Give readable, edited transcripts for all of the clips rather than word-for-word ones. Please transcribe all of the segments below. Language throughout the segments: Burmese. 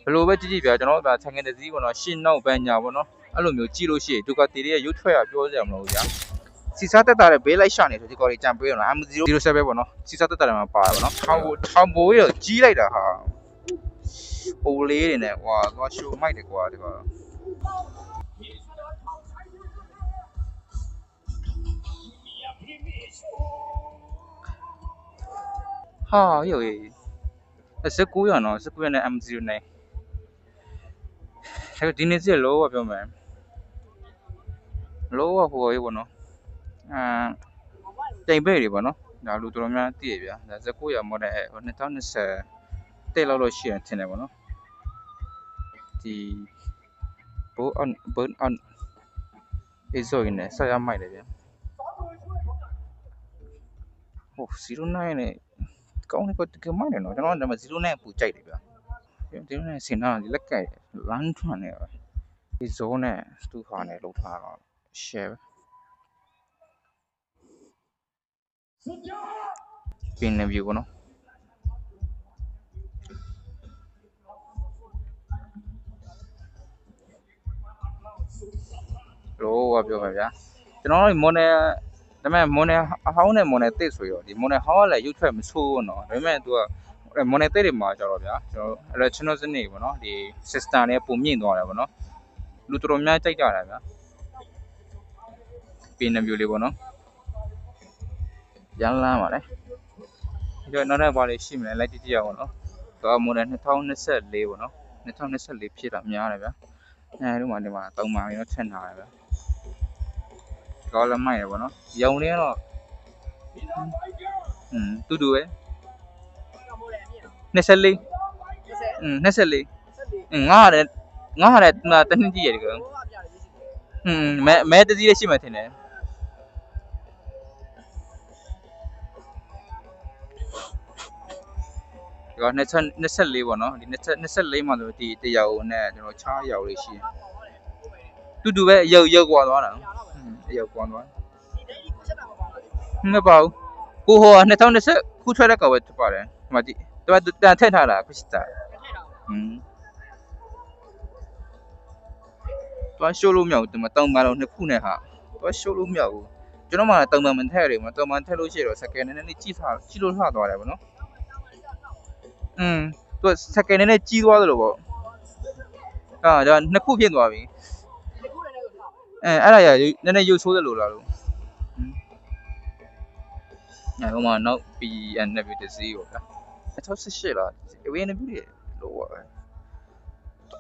ဘယ်လိုပဲကြည့်ကြည့်ဗျာကျွန်တော်တို့ဆိုင်ကယ်တစ်စီးပေါ့နော်ရှင်းနောက်ပန်းညာပေါ့နော်အဲ့လိုမျိုးကြည့်လို့ရှိရင်ဒုက္ခတီရဲ့ရုပ်ထွက်ရပြောစရာမလိုဘူးဗျာစီစားတက်တာတဲ့ဘေးလိုက်ရှာနေဆိုဒီကော်လေးကြံပေးရနော် M07 ပေါ့နော်စီစားတက်တာမှာပါတယ်ပေါ့နော်ထောင်ဘိုးရကြီးလိုက်တာဟာပိုလေးတွေနဲ့ဟွာသွားရှိုးမိုက်တယ်ကွာဒီကွာဟာယော19ရနော်19ရနဲ့ M09 အဲ့ဒီနေ့စီလောကပြောမယ်လောကဟိုရေးပေါ့နော်တိမ်ပဲ့တွေပေါ့နော်ဒါလူတော်များတည်ရဗျာဒါ19ရမော်ဒယ်2020တက်လောက်လို့ရှိရင်ထင်တယ်ပေါ့နော်ဒီဘောအန်ဘန်အန်အေဆိုရင်လည်းဆက်ရမိုက်တယ်ဗျာဟို09နဲ့ကောင်းတယ်ကမိုက်တယ်နော်ကျွန်တော်က09ပူကြိုက်တယ်ဗျာဒီနေ့စင်နာလက်ကဲလမ်းထွန်းနေပဲဒီဇိုးနဲ့သူ့ဟာနဲ့လောက်ထားတော့ share ပင်နေပြီပေါ့နော်လောကပြောပါဗျာကျွန်တော်တို့မော်နယ်ဒါပေမဲ့မော်နယ်အဟောင်းနဲ့မော်နယ်တစ်ဆိုရောဒီမော်နယ်ဟောင်းကလည်းရုပ်ထွက်မဆိုးဘူးနော်ဒါပေမဲ့သူကမော်နယ်တစ်တွေမှာကျတော့ဗျာကျွန်တော်တို့ electronic စနစ်ပေါ့နော်ဒီ system တွေပုံမြင့်သွားတယ်ပေါ့နော်လူတော်တော်များကြိုက်ကြတာဗျာပင်နေပြီလေးပေါ့နော်ရန်လန်းပါလေကျွန်တော်နောက်ထပ်ဘာလေးရှိမလဲလိုက်ကြည့်ကြရအောင်နော်ဒါမော်နယ်2024ပေါ့နော်2024ဖြစ်တာများတယ်ဗျာအဲဒီမှာဒီမှာ3မှရောထက်ထားတယ်ဗျာကောင်းလည်းမိုက်ရပေါ့နော်ရောင်နေတော့တူတူပဲ2424ငါရတယ်တနည်းကြည့်ရတယ်ကောမဲတစည်းလေးရှိမှထင်တယ်ဒီက24ပေါ့နော်ဒီ24မှာဆိုဒီတရားဦးနဲ့ကျွန်တော်ချားရောက်လေးရှိတူတူပဲရုပ်ကွာသွားတာရုပ်ကွာသွားမပေါ့ကိုဟို2020ခုထွက်တဲ့ကောင်ပဲဖြစ်ပါတယ်ဒီမှာဒီတန်ထက်ထားတာခစ်တာသွားရှိုးလို့မရဘူးဒီမှာတောင်ပန်လုံးနှစ်ခုနဲ့ဟာသွားရှိုးလို့မရဘူးကျွန်တော်မှတောင်ပန်မထက်ရတယ်မှာတောင်ပန်ထက်လို့ရှိတော့စကယ်နည်းနည်းကြီးလို့လှသွားတယ်ဗောနော်သူစကယ်နည်းနည်းကြီးသွားသလိုပေါ့ဒါနှစ်ခုဖြစ်သွားပြီအဲ့ဒါရနည်းနည်းရုပ်ဆိုးသလိုလားလို့ဟိုမှာနောက် PNW တစီးပေါ့ဗျာ2018လားအဝေးနေပြီလို့ပါပဲ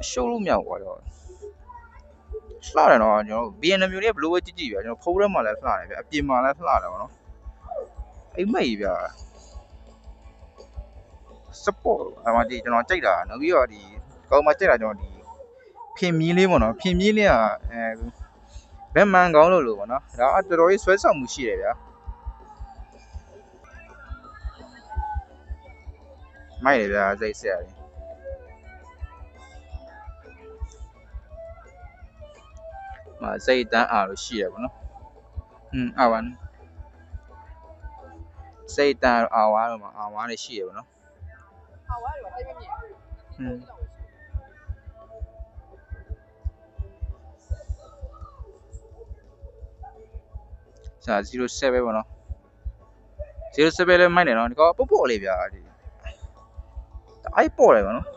ရှိုးလို့မရဘူးကွာတော့လှတယ်နော်ကျွန်တော် BNW လေးဘယ်လိုပဲကြည့်ကြည့်ဗျာကျွန်တော်ဖုန်းထဲမှာလည်းလှတယ်ဗျာအပြင်မှာလည်းလှတယ်ဗောနော်အိမ်မက်ကြီးဗျာ support အမှဒီကျွန်တော်ကြိုက်တာနောက်ပြီးတော့ဒီကောင်းမှကြိုက်တာကျွန်တော်ဒီဖင်မီးလေးဗောနော်ဖင်မီးလေးကဘက်မန်ကောင်းလို့ဗောနော်ဒါတော်တော်ကြီးဆွဲဆောင်မှုရှိတယ်ဗျာမိုက်တယ်ဗျာစိတ်ဆက်ရတယ်မှာစိတ်တန်းအားလို့ရှိရပါတော့အာဝါစိတ်တန်းအာဝါတော့မှာအာဝါနဲ့ရှိရပါတော့အာဝါတော့တိတ်မမြင်စာ07ပဲပေါ့နော်07လည်းမိုက်တယ်နော်ဒီကောပေါ့လေးဗျာဒီအဲ့ပေါ့တယ်ပေါ့နော်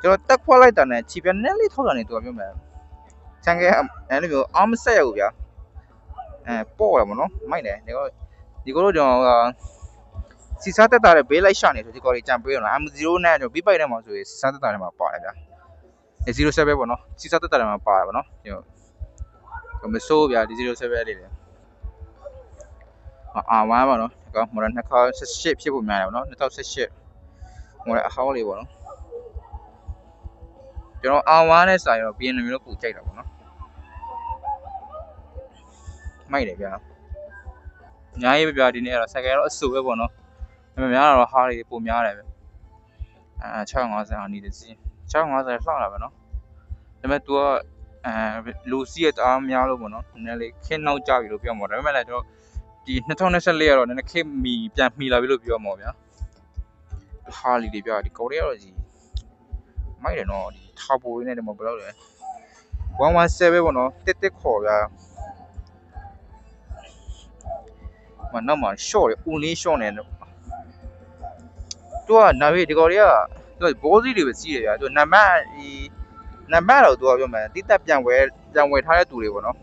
ကျွန်တော်တက်ခွက်လိုက်တာနဲ့ခြေပြနည်းလေးထောက်တာနေသူကပြောမယ်ချန်ကဲအဲ့လိုမျိုးအားမဆက်ရဘူးဗျာပေါ့တယ်ပေါ့နော်မိုက်တယ်ဒီကောကျွန်တော်စီစားတက်တာတဲ့ဘေးလိုက်ရှာနေဆိုဒီကောလေးကြံပေးရနော် M0 နဲ့ကျွန်တော်ပြီးပိုက်ထဲမှာဆိုရင်စီစားတက်တာထဲမှာပါတယ်ဗျာ07ပေါ့နော်စီစားတက်တာထဲမှာပါတယ်ပေါ့နော်ကျွန်တော်မစိုးဗျာဒီ07လေးလေR1 ပေါ့နော်ဒီကော model 2018ဖြစ်ဖို့များတယ်ပေါ့နော်2018 model အဟောင်းလေးပေါ့နော်ကျွန်တော် R1 နဲ့စာရော BNW လို့ပို့ကြိုက်တာပေါ့နော်မိုက်တယ်ဗျာအများကြီးပဲဗျာဒီနေ့ကတော့ဆိုင်ကယ်တော့အဆူပဲပေါ့နော်ဒါပေမဲ့များတော့ဟားတွေပိုများတယ်ဗျ650အနီးတစီ650လှလာပဲနော်ဒါပေမဲ့ तू ကလူစီးရတအားများလို့ပေါ့နော်နည်းနည်းလေးခင်းနောက်ကြပြီလို့ပြောမှာဒါပေမဲ့လည်းကျွန်တော်ဒီ2024ကတော့နည်းနည်းခင်းပြန်မီလာပြီလို့ပြောမှာဗျာဟားလီတွေဗျာဒီကော်တွေကတော့ကြီး မိုက်တယ်နော်ဒီထာပိုရင်းနဲ့ဒီမှာဘယ်လောက်လဲ117ပဲပေါ့နော်တက်ခေါ်ဗျာမနောက်မှာ short ရဦးလေး short နေတယ်သူကနာရီဒီကော်တွေကသူကဘောစီးတွေပဲစီးတယ်ဗျာသူနံပါတ်တော့သူကပြောမယ်တိတက်ပြန်ဝယ်ထားတဲ့သူတွေပေါ့နော်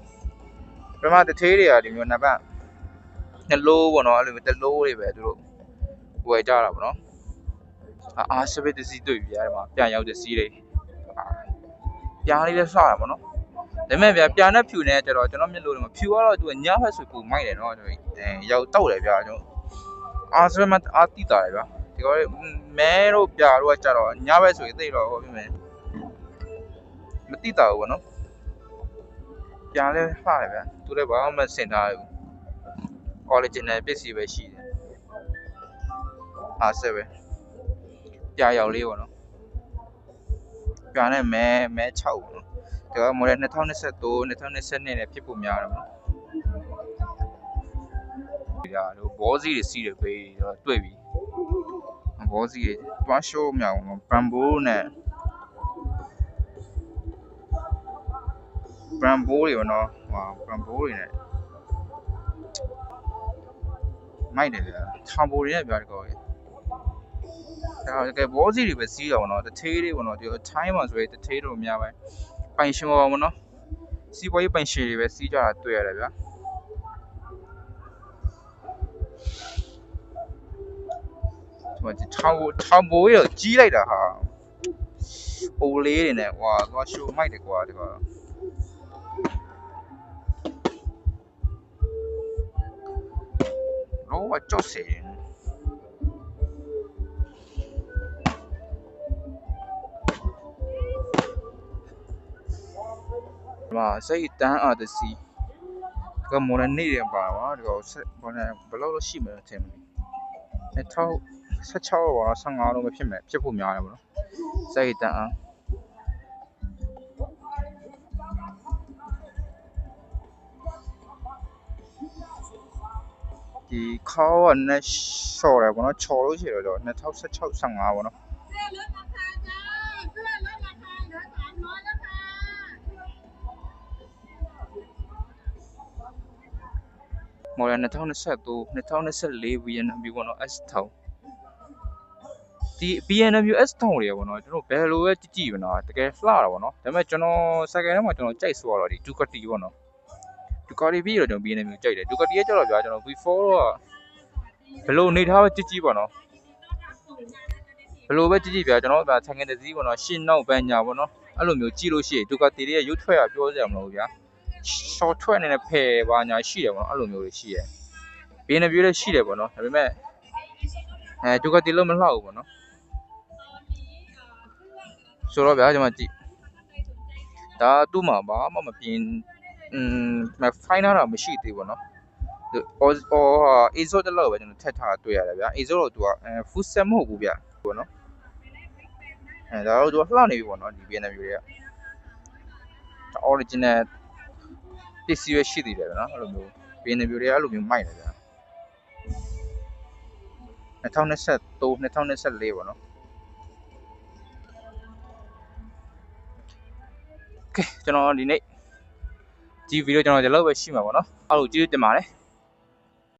ပထမတစ်သေးတွေကဒီမျိုးနံပါတ်2လို့ပေါ့နော်အဲ့လိုမျိုးတစ်လို့တွေပဲသူတို့ဝယ်ကြတာပေါ့နော်အားစပစ်တစီတွေ့ပြီဗျာဒီမှာပြန်ရောက်တဲ့စီးတွေပြားလေးလည်းစတာပေါ့နော်ဒါပေမဲ့ဗျာပြာနဲ့ဖြူနဲ့ကျတော့ကျွန်တော်မျက်လုံးတွေမှာဖြူကတော့သူကညဘက်ဆိုပုံမိုက်တယ်နော်ရောက်တောက်တယ်ဗျာကျွန်တော်အားစပစ်မှာအားတိတာတယ်ဗျာဒီကောမဲတို့ပြာတို့ကကျတော့ညဘက်ဆိုရင်သိတော့ဟောပြမယ်မတိတာဘူးပေါ့နော်ပြားလည်းဖတယ်ဗျာသူလည်းဘာမှမစင်ထားဘူး original ပစ္စည်းပဲရှိတယ်အားစပဲပြာရောက်လေးပေါ့နော်ပြာနဲ့မဲ6ပေါ့နော်ဒါက model 2023 2022နဲ့ဖြစ်ဖို့များတယ်ပေါ့ဒီဟာတို့ဘောစီတွေစီးတယ်ပဲတွေ့ပြီဘောစီတွေတွားရှိုးမြောင်ဘရမ်ဘိုးနဲ့ဘရမ်ဘိုးတွေပေါ့နော်ဟောဘရမ်ဘိုးတွေနဲ့မိုက်တယ်ဗျာထာဘိုတွေနဲ့ဗျာဒီကောကြီးဒါကဘောစီတွေပဲစီးတော့နော်တထေးတွေပေါ့နော်ဒီထိုင်းမှာဆိုရင်တထေးတို့များပဲပိုင်ရှင်ပါပေါ့နော်စီးပွားရေးပိုင်ရှင်တွေပဲစီးကြတာတွေ့ရတယ်ဗျာဒီထောင်ဘိုးရကြီးလိုက်တာဟာအိုလေးတွေနဲ့ဟွာသွားရှိုးမိုက်တယ်ကွာဒီကောလောကြောက်စေမှာစိတ်တန်းအားတစီကမော်ရနေရပါပါဒီကောဘာလဲဘယ်လောက်ရှိမလဲထင်တယ်16ပါ15တော့မဖြစ်ဖို့များတယ်ပေါ့နော်စိတ်တန်းအားဒီခေါင်းကနဲ့ချော်တယ်ပေါ့နော်ချော်လို့ရှိရတော့2016 15ပေါ့နော်မော်ရ2023 2024 BMW ပေါ့နော် S1000 ဒီ BMW S1000 တွေပေါ့နော်ကျွန်တော်ဘယ်လိုပဲကြည့်ပါနော်တကယ်လှတာပေါ့နော်ဒါပေမဲ့ကျွန်တော်စက်ထဲမှာကျွန်တော်ကြိုက်ဆိုတော့ဒီ Ducati ပေါ့နော် Ducati ပြီးတော့ကျွန်တော် BMW ကြိုက်တယ် Ducati ကကျတော့ဗျာကျွန်တော် V4 တော့ဘယ်လိုနေထားပဲကြည့်ပါနော်ဘယ်လိုပဲကြည့်ဗျာကျွန်တော်ကဆိုင်ငယ်တစ်စီးပေါ့နော်ရှင်းနောက်ပန်းညာပေါ့နော်အဲ့လိုမျိုးကြည့်လို့ရှိရင် Ducati တွေရဲ့ရုပ်ထွက်ရပြောစရာမလိုဘူးဗျာ short ထွက်နေတဲ့ဖယ်ပါညာရှိတယ်ပေါ့နော်အဲ့လိုမျိုးတွေရှိတယ် BMW လည်းရှိတယ်ပေါ့နော်ဒါပေမဲ့Ducati လုံးမလှဘူးပေါ့နော်ဆိုတော့ဗျာကျွန်မကြည့်ဒါသူ့မှာဘာမှမပြင်ဖိုင်နာတာမရှိသေးဘူးနော်AZO တလောက်ပဲကျွန်တော်ထက်ထားတွေ့ရတယ်ဗျာ AZO တော့သူကfull set မဟုတ်ဘူးဗျာပေါ့နော်ဒါတော့သူကလှနေပြီပေါ့နော်ဒီ BMW တွေက original ပစ္စည်းပဲရှိသေးတယ်ဗျာနော်အဲ့လိုမျိုး BMW တွေကအဲ့လိုမျိုးမိုက်တယ်ဗျာ2023 2024ပေါ့နော်โอเคကျွန်တော်ဒီနေ့ဒီဗီဒီယိုကျွန်တော်ဒီလောက်ပဲရှိမှာပေါ့နော်အားလုံးကျေးဇူးတင်ပါတယ်